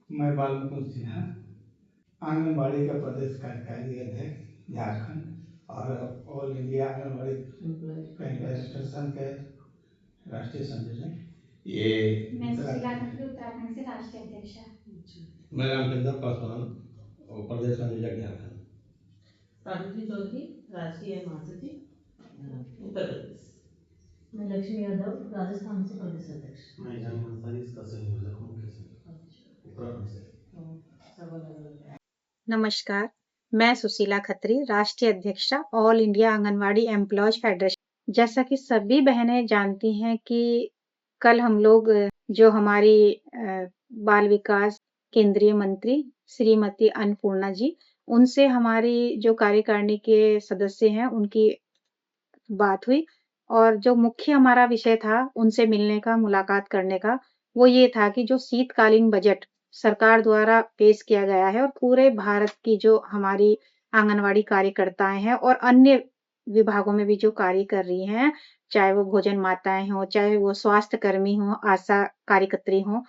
मैं बाल मुकुंद सिन्हा, आंगनबाड़ी का प्रदेश कार्यकारी अध्यक्ष झारखंड और ऑल इंडिया आंगनबाड़ी एम्प्लॉय संघ के राष्ट्रीय संयोजक। ये मैं सुशीला खत्री उत्तराखंड से राष्ट्रीय अध्यक्ष। मैं रामचंद्र पासवान और प्रदेश संयोजक झारखंड। सावित्री चौधरी राष्ट्रीय महासचिव उत्तर प्रदेश। मैं लक्ष्मी यादव राजस्थान से प्रदेश अध्यक्ष। मैं जानी अंसारी इसका संयोजक हूँ उत्तराखंड से। नमस्कार, मैं सुशीला खत्री राष्ट्रीय अध्यक्षा all India anganwadi employees federation. जैसा कि सभी बहनें जानती हैं कि कल हम लोग जो हमारी बाल विकास केंद्रीय मंत्री श्रीमती अन्नपूर्णा जी, उनसे हमारी जो कार्यकारिणी के सदस्य हैं उनकी बात हुई और जो मुख्य हमारा विषय था उनसे मिलने का, मुलाकात करने का, वो ये था कि जो शीतकालीन बजट सरकार द्वारा पेश किया गया है और पूरे भारत की जो हमारी आंगनवाड़ी कार्यकर्ताएं हैं और अन्य विभागों में भी जो कार्य कर रही हैं, चाहे वो भोजन माताएं हों, चाहे वो स्वास्थ्य कर्मी हों, आशा कार्यकर्त्री हों,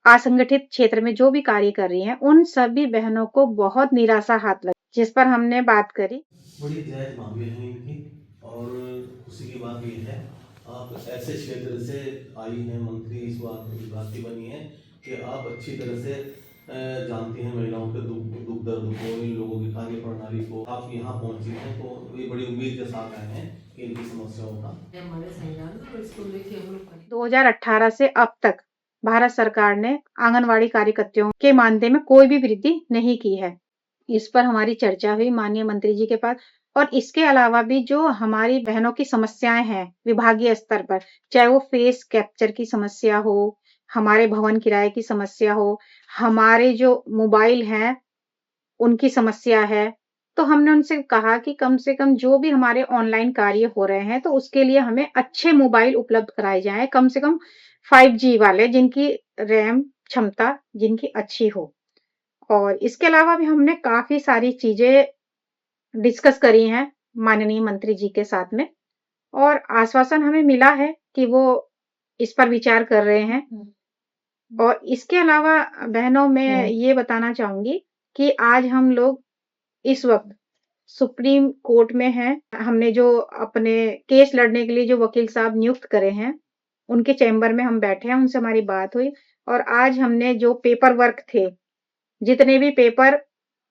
असंगठित क्षेत्र में जो भी कार्य कर रही हैं, उन सभी बहनों को बहुत निराशा हाथ लगी, जिस पर हमने बात करी। बड़ी जायज मांगे हैं इनकी और खुशी की बात ये है आप ऐसे क्षेत्र से आई हैं, मंत्री इस बात विभाग की बनी है कि आप अच्छी तरह से जानती हैं महिलाओं के दुख दर्द को, इन लोगों की कार्य प्रणाली को। आप यहाँ पहुँची हैं तो ये बड़ी उम्मीद के साथ आए हैं कि इनकी समस्याओं का हमारे संज्ञान में और इसको लेके हम लोग 2018 से अब तक भारत सरकार ने आंगनवाड़ी कार्यकर्तियों के मानदेय में कोई भी वृद्धि नहीं की है। इस पर हमारी चर्चा हुई माननीय मंत्री जी के पास। और इसके अलावा भी जो हमारी बहनों की समस्याएं हैं विभागीय स्तर पर, चाहे वो फेस कैप्चर की समस्या हो, हमारे भवन किराए की समस्या हो, हमारे जो मोबाइल हैं उनकी समस्या है, तो हमने उनसे कहा कि कम से कम जो भी हमारे ऑनलाइन कार्य हो रहे हैं तो उसके लिए हमें अच्छे मोबाइल उपलब्ध कराए जाएं, कम से कम 5G वाले, जिनकी रैम क्षमता जिनकी अच्छी हो। और इसके अलावा भी हमने काफी सारी चीजें डिस्कस करी हैं माननीय मंत्री जी के साथ में और आश्वासन हमें मिला है कि वो इस पर विचार कर रहे हैं। और इसके अलावा बहनों में ये बताना चाहूंगी कि आज हम लोग इस वक्त सुप्रीम कोर्ट में हैं। हमने जो अपने केस लड़ने के लिए जो वकील साहब नियुक्त करे हैं उनके चैम्बर में हम बैठे हैं, उनसे हमारी बात हुई और आज हमने जो पेपर वर्क थे, जितने भी पेपर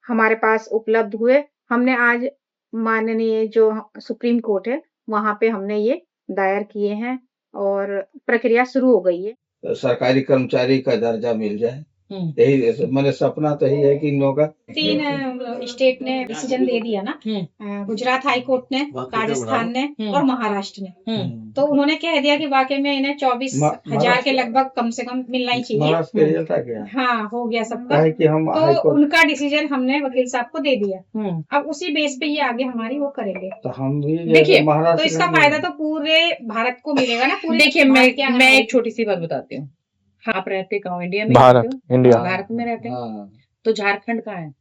हमारे पास उपलब्ध हुए, हमने आज माननीय जो सुप्रीम कोर्ट है वहां पे हमने ये दायर किए हैं और प्रक्रिया शुरू हो गई है। सरकारी कर्मचारी का दर्जा मिल जाए, यही मैंने सपना तो यही है कि इन लोगों का 3 स्टेट ने डिसीजन दे दिया ना, गुजरात हाई कोर्ट ने, राजस्थान ने और महाराष्ट्र ने। तो उन्होंने कह दिया कि वाकई में इन्हें 24,000 के लगभग कम से कम मिलना ही चाहिए। महाराष्ट्र का था क्या? हाँ, हो गया सबका। कि हम तो उनका डिसीजन हमने वकील साहब को दे दिया। अब उसी बेस पे ये आगे हमारी वो करेंगे। तो हम भी देखिए, महाराष्ट्र तो इसका फायदा तो पूरे भारत को मिलेगा ना। पूरे देखिए, मैं एक छोटी सी बात बताती हूँ। आप रहते कहाँ? इंडिया में? भारत में रहते हैं। तो झारखंड कहाँ है?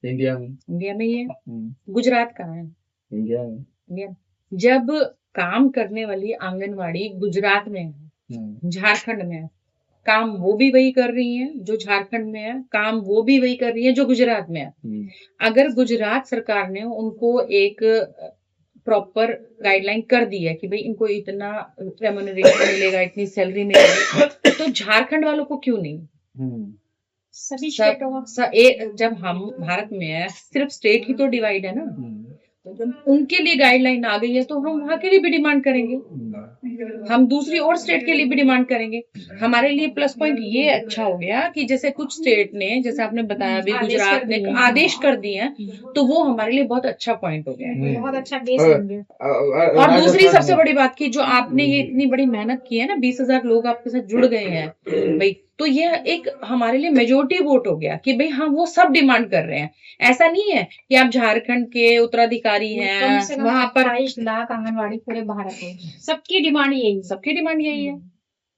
इंडिया में। इंडिया में ही है। गुजरात कहाँ है? इंडिया में। जब काम करने वाली आंगनवाड़ी गुजरात में है, झारखंड में है, काम वो भी वही कर रही हैं जो झारखंड में है, काम वो भी वही कर रही है जो गुजरात में है। अगर गुजरात सरकार ने उनको एक प्रॉपर गाइडलाइन कर दी है कि भाई इनको इतना रेम्यूनरेशन मिलेगा, इतनी सैलरी मिलेगी, तो झारखंड वालों को क्यों नहीं? सभी जब हम भारत में है, सिर्फ स्टेट ही तो डिवाइड है ना। तो जब उनके लिए गाइडलाइन आ गई है तो हम वहां के लिए भी डिमांड करेंगे, हम दूसरी और स्टेट के लिए भी डिमांड करेंगे। हमारे लिए प्लस पॉइंट ये अच्छा हो गया कि जैसे कुछ स्टेट ने, जैसे आपने बताया भी गुजरात ने आदेश कर दिए हैं, तो वो हमारे लिए बहुत अच्छा पॉइंट हो गया, बहुत अच्छा बेस बन गया। और दूसरी सबसे बड़ी बात की, जो आपने ये इतनी बड़ी मेहनत की है ना, 20,000 लोग आपके साथ जुड़ गए हैं भाई, तो ये एक हमारे लिए मेजोरिटी वोट हो गया कि भाई हाँ, वो सब डिमांड कर रहे हैं। ऐसा नहीं है कि आप झारखंड के उत्तराधिकारी हैं, वहां पर 22 लाख आंगनवाड़ी पूरे भारत में, सबकी डिमांड यही है।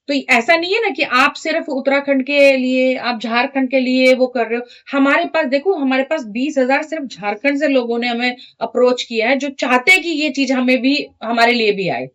तो ऐसा नहीं है ना कि आप सिर्फ उत्तराखंड के लिए, आप झारखंड के लिए वो कर रहे हो। हमारे पास देखो, हमारे पास 20,000 सिर्फ झारखंड से लोगों ने हमें अप्रोच किया है, जो चाहते हैं कि ये चीज हमें भी, हमारे लिए भी आए।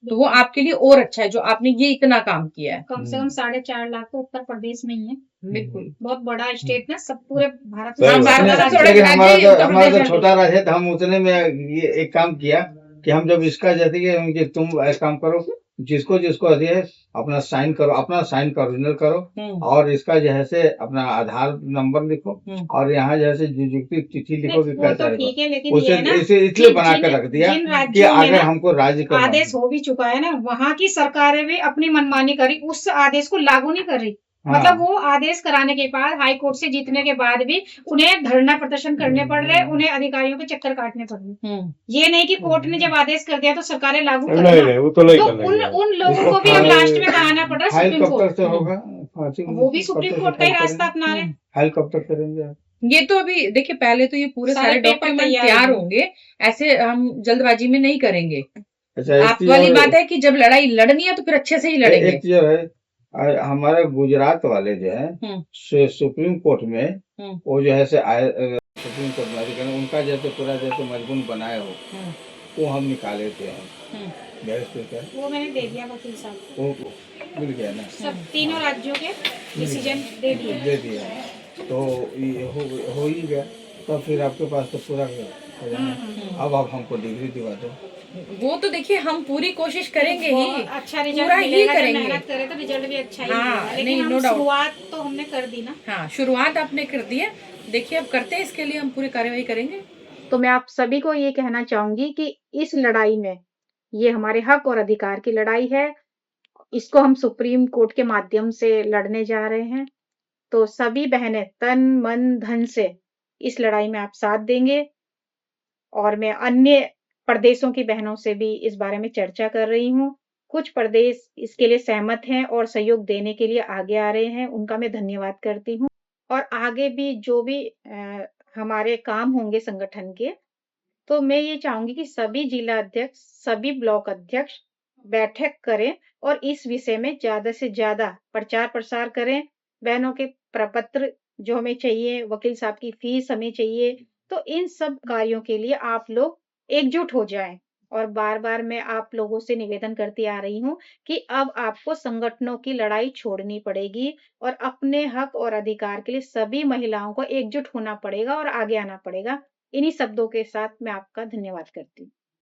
तो वो आपके लिए और अच्छा है जो आपने ये इतना काम किया है। कम से कम 4.5 लाख तो उत्तर प्रदेश में ही है। बिल्कुल। बहुत बड़ा स्टेट ना, सब पूरे भारत सही में बात सारा है। राज्य थोड़ा लेकिन राज्य ही उत्तर हमारा प्रदेश तो में छोटा राज्य है, तो हम उतने में ये एक काम किया कि हम जब इसका जैसे कि उनके तुम ऐसा काम करो, जिसको जिसको अभी है अपना साइन करो, अपना साइन का ओरिजिनल करो, और इसका जो है से अपना आधार नंबर लिखो, और यहाँ जैसे नियुक्ति तिथि लिखो कि वो तो क्या तारीख ठीक है, लेकिन उसे ये है ना इसलिए बना के जिन रख दिया जिन कि राज्यों में अगर ना हमको राज्य का आदेश हो भी चुका है ना, वहाँ की सरकारें भी अपनी मनमानी करी, उस आदेश को लागू नहीं कर रही। मतलब वो आदेश कराने के बाद, हाई कोर्ट से जीतने के बाद भी उन्हें धरना प्रदर्शन करने पड़ रहे हैं, उन्हें अधिकारियों के चक्कर काटने पड़ रहे हैं। ये नहीं कि कोर्ट ने जब आदेश कर दिया तो सरकारें लागू कर नहीं वो तो नहीं तो करना उन लोगों को भी अब लास्ट में आना पड़ रहा है फाइल सुप्रीम कब कोर्ट। तक से होगा? वो भी सुप्रीम कोर्ट का ही रास्ता अपना रहे हैं। फाइल कब तक करेंगे? ये तो अभी देखिए, पहले तो ये पूरे सारे सारे पेपर डॉक्यूमेंट तैयार तैयार होंगे। होंगे, ऐसे हम जल्दबाजी में नहीं करेंगे। अच्छा, एक आप चीज वाली और- बात है कि जब लड़ाई लड़नी है तो फिर अच्छे से ही लड़ेंगे। एक चीज है, हमारे गुजरात वाले जो है सुप्रीम कोर्ट में वो जो है से सुप्रीम कोर्ट में अधिकारी, उनका जैसे पूरा जैसे मजबून बनाए हो, वो हम निकाले थे स्पीकर, वो मैंने दे दिया वकील साहब वो मिल गया ना, को। सब तीनों राज्यों के डिसीजन दे दिए। दे दिया, तो ये हो ही गया। तो फिर आपके पास तो पूरा हो जाना। अब आप हमको डिग्री दिवा दो। वो तो देखिए हम पूरी कोशिश करेंगे ही, बहुत अच्छा रिजल्ट पूरा ही मिलेगा, जब करेंगे। मेहनत करे तो रिजल्ट भी अच्छा ही हाँ, मिलेगा। नहीं, लेकिन no हम doubt। शुरुआत तो हमने कर दी ना। हाँ, शुरुआत आपने कर दी है, देखिए अब करते हैं, इसके लिए हम पूरी कार्यवाही करेंगे। तो मैं आप सभी को ये कहना चाहूंगी कि इस लड़ाई में, ये हमारे हक और अधिकार की लड़ाई है, इसको हम सुप्रीम कोर्ट के माध्यम से लड़ने जा रहे हैं। तो सभी बहनें तन मन धन से इस लड़ाई में आप साथ देंगे, और मैं अन्य प्रदेशों की बहनों से भी इस बारे में चर्चा कर रही हूँ। कुछ प्रदेश इसके लिए सहमत हैं और सहयोग देने के लिए आगे आ रहे हैं, उनका मैं धन्यवाद करती हूँ। और आगे भी जो भी हमारे काम होंगे संगठन के, तो मैं ये चाहूंगी कि सभी जिला अध्यक्ष, सभी ब्लॉक अध्यक्ष बैठक करें और इस विषय में ज्यादा से ज्यादा प्रचार प्रसार करें। बहनों के प्रपत्र जो हमें चाहिए, वकील साहब की फीस हमें चाहिए, तो इन सब कार्यों के लिए आप लोग एकजुट हो जाएं। और बार बार मैं आप लोगों से निवेदन करती आ रही हूँ कि अब आपको संगठनों की लड़ाई छोड़नी पड़ेगी और अपने हक और अधिकार के लिए सभी महिलाओं को एकजुट होना पड़ेगा और आगे आना पड़ेगा। इन्हीं शब्दों के साथ मैं आपका धन्यवाद करती हूँ।